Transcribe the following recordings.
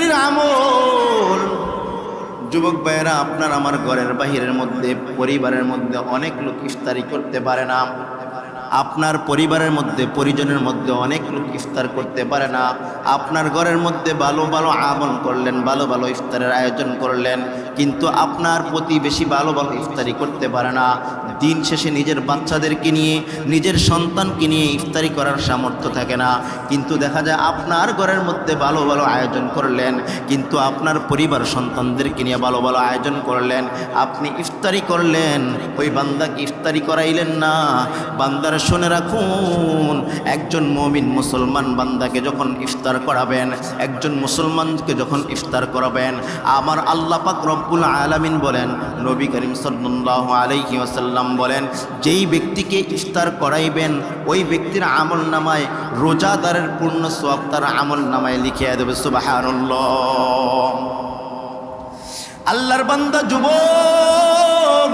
ইফতারির আমল। যুবক ভাইয়েরা, আপনার আমার ঘরের বাহিরের মধ্যে, পরিবারের মধ্যে অনেক লোক ইফতারি করতে পারে না। আপনার পরিবারের মধ্যে, পরিজনের মধ্যে অনেক লোক ইফতার করতে পারে না। আপনার ঘরের মধ্যে ভালো ভালো আমল করলেন, ভালো ভালো ইফতারের আয়োজন করলেন, কিন্তু আপনার প্রতিবেশী ভালো ভালো ইফতারি করতে পারে না। দিন শেষে নিজের বাচ্চাদেরকে নিয়ে, নিজের সন্তানকে নিয়ে ইফতারি করার সামর্থ্য থাকে না। কিন্তু দেখা যায় আপনার ঘরের মধ্যে ভালো ভালো আয়োজন করলেন, কিন্তু আপনার পরিবার সন্তানদেরকে নিয়ে ভালো ভালো আয়োজন করলেন, আপনি ইফতারি করলেন, ওই বান্দাকে ইফতারি করাইলেন না। বান্দার শুনে রাখুন, একজন মুমিন মুসলমান বান্দাকে যখন ইফতার করাবেন, একজন মুসলমানকে যখন ইফতার করাবেন, আমার আল্লাহ পাক রব্বুল আলামিন বলেন, নবী করিম সাল্লাল্লাহু আলাইহি ওয়াসাল্লাম বলেন, যেই ব্যক্তিকে ইফতার করাইবেন ওই ব্যক্তির আমল নামায় রোজাদারের পূর্ণ সওয়াব তার আমল নামায় লিখিয়ে দেবে। সুবহানাল্লাহ। আল্লাহর বান্দা যুবক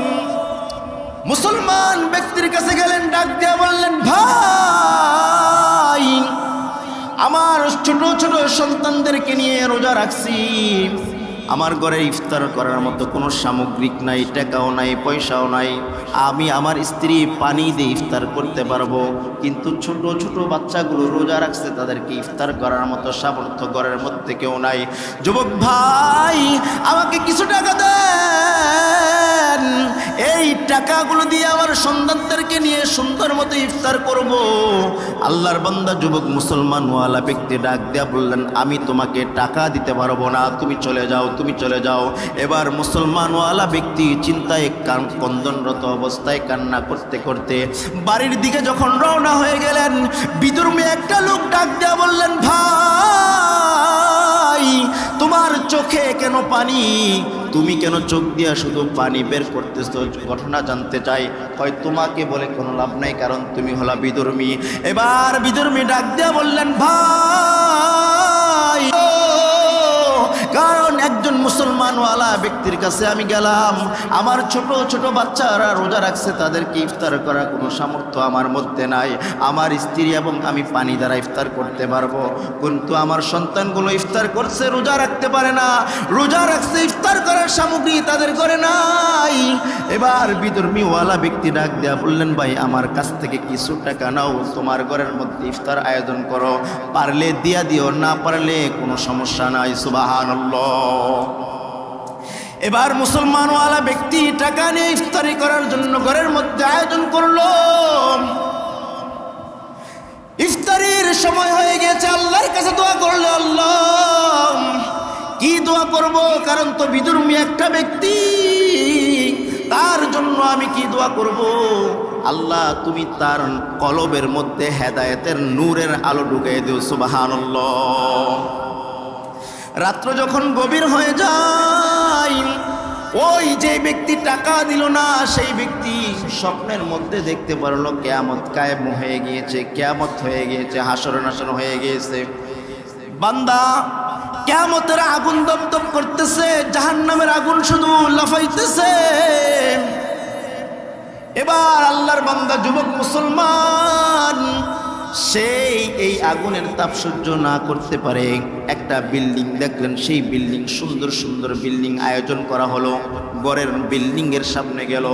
মুসলমান ব্যক্তির কাছে গেলেন, ডাক দিয়ে বললেন, ভাই, আমার ছোট ছোট সন্তানদেরকে নিয়ে রোজা রাখছি, আমার ঘরে ইফতার করার মতো কোনো সামগ্রিক নাই, টাকাও নাই, পয়সাও নাই, আমি আমার স্ত্রী পানি দিয়ে ইফতার করতে পারবো, কিন্তু ছোট ছোট বাচ্চাগুলো রোজা রাখছে, তাদেরকে ইফতার করার মতো সামর্থ্য ঘরের মধ্যে কেউ নাই। যুবক ভাই, আমাকে কিছু টাকা দেন, এই টাকাগুলো দিয়ে আমার সন্তানদেরকে নিয়ে সুন্দর মতো ইফতার করব। আল্লাহর বান্দা যুবক মুসলমানওয়ালা ব্যক্তি ডাক দিয়া বললেন, আমি তোমাকে টাকা দিতে পারবো না, তুমি চলে যাও, তুমি চলে যাও। এবার মুসলমানওয়ালা ব্যক্তি চিন্তায় কন্দনরত অবস্থায় কান্না করতে করতে বাড়ির দিকে যখন রওনা হয়ে গেলেন, বিধর্মী একটা লোক ডাক দিয়া বললেন, ভাই, তোমার চোখে কেন পানি? তুমি কেন চোখ দিয়া শুধু পানি বের করতেছো? ঘটনা জানতে চাই। হয় তোমাকে বলে কোনো লাভ নাই, কারণ তুমি হলা বিধর্মী। এবার বিধর্মী ডাক দিয়া বললেন, ভাই, কারণ একজন মুসলমানওয়ালা ব্যক্তির কাছে আমি গেলাম, আমার ছোট ছোট বাচ্চারা রোজা রাখছে, তাদেরকে ইফতার করার কোনো সামর্থ্য আমার মধ্যে নাই। আমার স্ত্রী এবং আমি পানি দ্বারা ইফতার করতে পারবো, কিন্তু আমার সন্তানগুলো ইফতার করছে, রোজা রাখতে পারে না, রোজা রাখছে, ইফতার করার সামগ্রী তাদের ঘরে নাই। এবার বিধর্মীওয়ালা ব্যক্তি ডাক দেয়া বললেন, ভাই, আমার কাছ থেকে কিছু টাকা নাও, তোমার ঘরের মধ্যে ইফতার আয়োজন করো, পারলে দিয়া দিও, না পারলে কোনো সমস্যা নাই। সুবহানাল্লাহ। এবার মুসলমানওয়ালা ব্যক্তি টাকা নিয়ে ইফতারি করার জন্য ঘরের মধ্যে আয়োজন করলো। ইফতারির সময় হয়ে গেছে, আল্লাহর কাছে দোয়া করলো। আল্লাহ, কি দোয়া করব? কারণ তো বিধর্মী একটা ব্যক্তি, তার জন্য আমি কি দোয়া করব? আল্লাহ, তুমি তার কলবের মধ্যে হেদায়েতের নূরের আলো ঢুকিয়ে দিও। সুবহানাল্লাহ। রাত্র যখন গভীর হয়ে যায়, ওই যে ব্যক্তি টাকা দিল না, সেই ব্যক্তি স্বপ্নের মধ্যে দেখতে পারলো কিয়ামত কায়েম হয়ে গিয়েছে, কিয়ামত হয়ে গিয়েছে, হাসর নাসর হয়ে গিয়েছে। বান্দা কিয়ামতের আগুন দপদপ করতেছে, জাহান্নামের আগুন শুধু লাফাইতেছে। এবার আল্লাহর বান্দা যুবক মুসলমান সেই এই আগুনের তাপ সহ্য না করতে পারে, একটা বিল্ডিং দেখলেন, সেই বিল্ডিং, সুন্দর সুন্দর বিল্ডিং আয়োজন করা হলো, ঘরের বিল্ডিং এর সামনে গেল,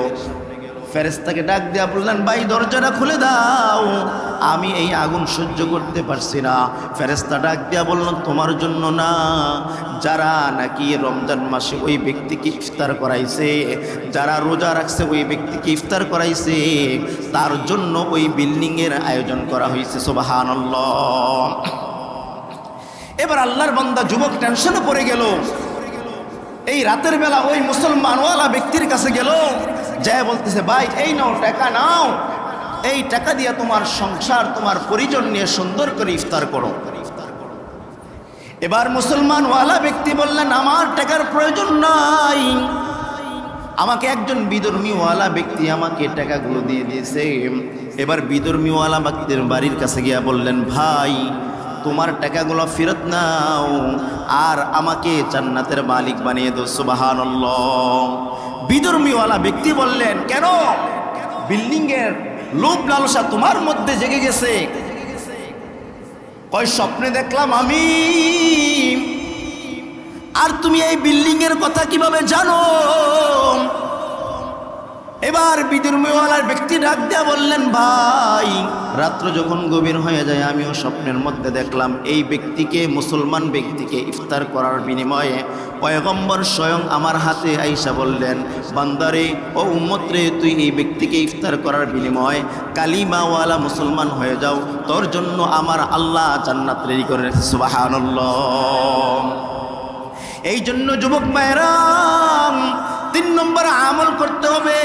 ফেরেশতাকে ডাক দেয়া বললেন, ভাই, দরজাটা খুলে দাও, আমি এই আগুন সহ্য করতে পারছি না। ফেরেশতা ডাক দেয়া বলল, তোমার জন্য না, যারা নাকি রমজান মাসে ওই ব্যক্তিকে ইফতার করাইছে, যারা রোজা রাখছে ওই ব্যক্তিকে ইফতার করাইছে, তার জন্য ওই বিল্ডিংয়ের আয়োজন করা হয়েছে। সুবহানাল্লাহ। এবার আল্লাহর বান্দা যুবক টেনশনে পড়ে গেল। এই রাতের বেলা ওই মুসলমানওয়ালা ব্যক্তির কাছে গেল, যায় বলতেছে, ভাই, এই নাও, টাকা নাও, এই টাকা দিয়ে তোমার সংসার, তোমার পরিজন নিয়ে সুন্দর করে ইফতার করো। এবার মুসলমানওয়ালা ব্যক্তি বললেন, আমার টাকার প্রয়োজন নাই, আমাকে একজন বিধর্মীওয়ালা ব্যক্তি আমাকে টাকাগুলো দিয়ে দিয়েছে। এবার বিধর্মীওয়ালা ব্যক্তির বাড়ির কাছে গিয়া বললেন, ভাই, তোমার টাকাগুলো ফেরত নাও, আর আমাকে জান্নাতের মালিক বানিয়ে দাও। সুবহানাল্লাহ। বিধর্মীওয়ালা ব্যক্তি বললেন, কেন? বিল্ডিংয়ের লোভ লালসা তোমার মধ্যে জেগে গেছে। কয়, স্বপ্নে দেখলাম আমি আর তুমি এই বিল্ডিং এর কথা কিভাবে জানো? এবার বিদুর্মীওয়ালার ব্যক্তি ডাক দিয়া বললেন, ভাই রাত্র যখন গভীর হয়ে যায় আমিও স্বপ্নের মধ্যে দেখলাম এই ব্যক্তিকে, মুসলমান ব্যক্তিকে ইফতার করার বিনিময়ে পয়গম্বর স্বয়ং আমার হাতে আইসা বললেন, বান্দারে ও উম্মত রে, তুই এই ব্যক্তিকে ইফতার করার বিনিময়ে কালিমাওয়ালা মুসলমান হয়ে যাও, তোর জন্য আমার আল্লাহ জান্নাত রেডি করে রেখেছে। সুবহানাল্লাহ। এই জন্য যুবক ভাইরা 3 নম্বর আমল করতে হবে।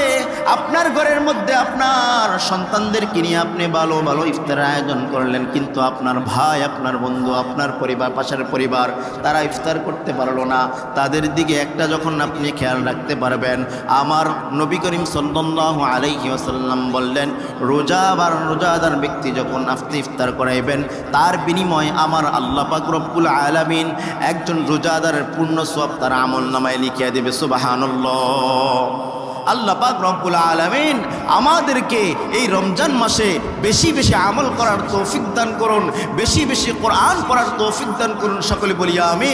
আপনার ঘরের মধ্যে আপনার সন্তানদেরকে নিয়ে আপনি ভালো ভালো ইফতারের আয়োজন করলেন, কিন্তু আপনার ভাই, আপনার বন্ধু, আপনার পরিবার, পাশের পরিবার তারা ইফতার করতে পারলো না। তাদের দিকে একটা যখন আপনি খেয়াল রাখতে পারবেন, আমার নবী করিম সাল্লাল্লাহু আলাইহি ওয়াসাল্লাম বললেন, রোজাদার ব্যক্তি যখন আপনি ইফতার করাইবেন তার বিনিময়ে আমার আল্লাহ পাক রব্বুল আলামিন একজন রোজাদারের পূর্ণ সওয়াব তার আমলনামায় লিখিয়ে দেবে। সুবহানাল্লাহ। আল্লাহ পাক রব্বুল আলামিন আমাদেরকে এই রমজান মাসে বেশি বেশি আমল করার তৌফিক দান করুন, বেশি বেশি কোরআন পড়ার তৌফিক দান করুন। সকলে বলি আমিন।